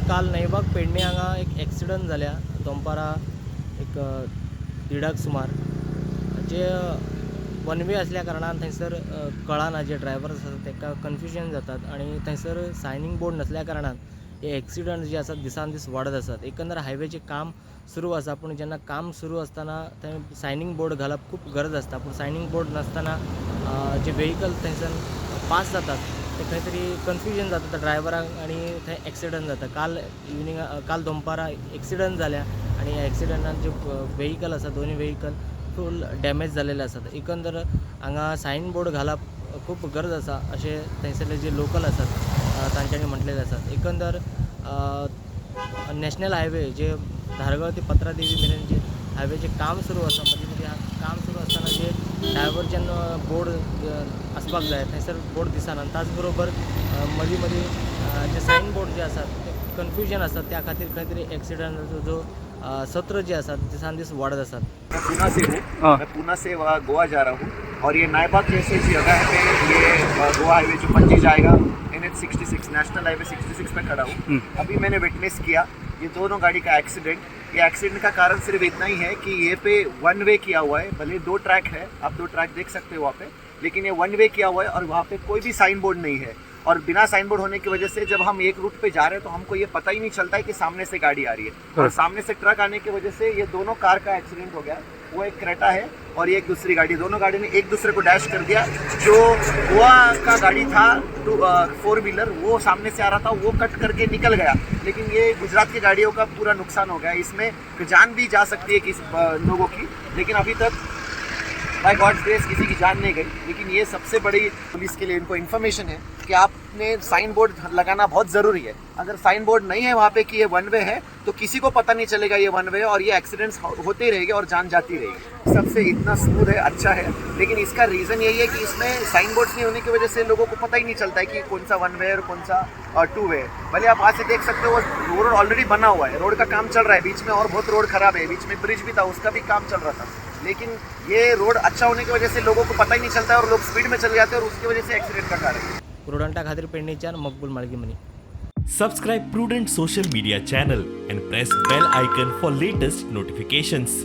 काल नैबाग पेडणे हांगा एक एक्सिडंट जाल्या दनपारां एक 1:30 सुमार जे वन वे असल्या कारणान थंयसर कळना जे ड्रायव्हर आसात ताका कन्फ्युजन जातात आणि थंयसर सायनिंग बोर्ड नसल्या कारणान हे एक्सिडंट जे आसात दिसान दीस वाडत आसात. एकंदर हायवेचें काम सुरू आसा पूण जेन्ना काम सुरू आसतना थंय सायनिंग बोर्ड घालप खूब गरज आसता पूण सायनिंग बोर्ड नासतना जे व्हेइकल थंयसान पास जातात ते खंय तरी कन्फ्युजन जाता त्या ड्रायव्हराक आणि थंय एक्सिडंट जाता. काल दनपारां एक्सिडंट जाल्या आणि ह्या एक्सिडंटान जे व्हेइकल आसा दोन्ही व्हेइकल फूल डॅमेज जाल्लेले आसात. एकंदर हांगा सायन बोर्ड घालप खूब गरज आसा अशें थंयसरले जे लोकल आसात तांच्यांनी म्हटलेले आसात. एकंदर नॅशनल हायवे जे धारगळ ते पत्रादेवी मेरेन जे हायवेचें काम सुरू आसा मदीं मदीं काम सुरू आसतना जे डायव्हर्जन बोर्ड आसपाक जाय थंयसर बोर्ड दिसना. ताच बरोबर मदीं मदीं जे सायन बोर्ड जे आसात ते कन्फ्युजन आसात त्या खातीर खंय तरी एक्सिडंटाचो जो सत्र जे आसात दिसान दीस वाढत आसात. मैं पूना से हूँ. मैं पूना से वहाँ गोवा जा रहा हूँ और ये नायबाग जैसे जगह पे ये गोवा हाईवे जो पणजी जाएगा NH 66 नेशनल हाईवे 66 पे खड़ा हूँ. अभी मैंने विटनेस किया ये दोनों गाड़ी का एक्सीडेंट. ये एक्सीडेंट का कारण सिर्फ इतना ही है कि ये पे वन वे किया हुआ है. भले 2 ट्रैक है, आप 2 ट्रैक देख सकते हो वहाँ पे, लेकिन ये वन वे किया हुआ है और वहाँ पे कोई भी साइन बोर्ड नहीं है. और बिना साइन बोर्ड होने की वजह से जब हम एक रूट पे जा रहे हैं तो हमको ये पता ही नहीं चलता है कि सामने से गाड़ी आ रही है. और सामने से ट्रक आने की वजह से ये दोनों कार का एक्सीडेंट हो गया. वो एक क्रेटा है और ये एक दूसरी गाड़ी, दोनों गाड़ी ने एक दूसरे को डैश कर दिया. जो गोवा का गाड़ी था 4 व्हीलर वो सामने से आ रहा था, वो कट करके निकल गया. लेकिन ये गुजरात की गाड़ियों का पूरा नुकसान हो गया. इसमें जान भी जा सकती है किसी लोगों की, लेकिन अभी तक बाय गॉड्स ग्रेस किसी की जान नहीं गई. लेकिन ये सबसे बड़ी पुलिस के लिए इनको इन्फॉर्मेशन है कि आपने साइन बोर्ड लगाना बहुत ज़रूरी है. अगर साइन बोर्ड नहीं है वहाँ पे कि ये वन वे है तो किसी को पता नहीं चलेगा ये वन वे है और ये एक्सीडेंट्स होते ही रहेंगे और जान जाती रहेगी. सबसे इतना स्मूथ है, अच्छा है, लेकिन इसका रीज़न यही है कि इसमें साइन बोर्ड्स नहीं होने की वजह से लोगों को पता ही नहीं चलता है कि कौन सा वन वे है और कौन सा 2 वे है. भले आप आज से देख सकते हो वो रोड ऑलरेडी बना हुआ है, रोड का काम चल रहा है, बीच में और बहुत रोड खराब है, बीच में ब्रिज भी था उसका भी काम चल रहा था. लेकिन ये रोड अच्छा होने की वजह से लोगों को पता ही नहीं चलता है और लोग स्पीड में चले जाते हैं और उसकी वजह से एक्सीडेंट का कारण है. प्रुडंटा खातीर पेडणेच्यान मकबूल माळगीमनी. Subscribe Prudent social media channel and press bell icon for latest notifications.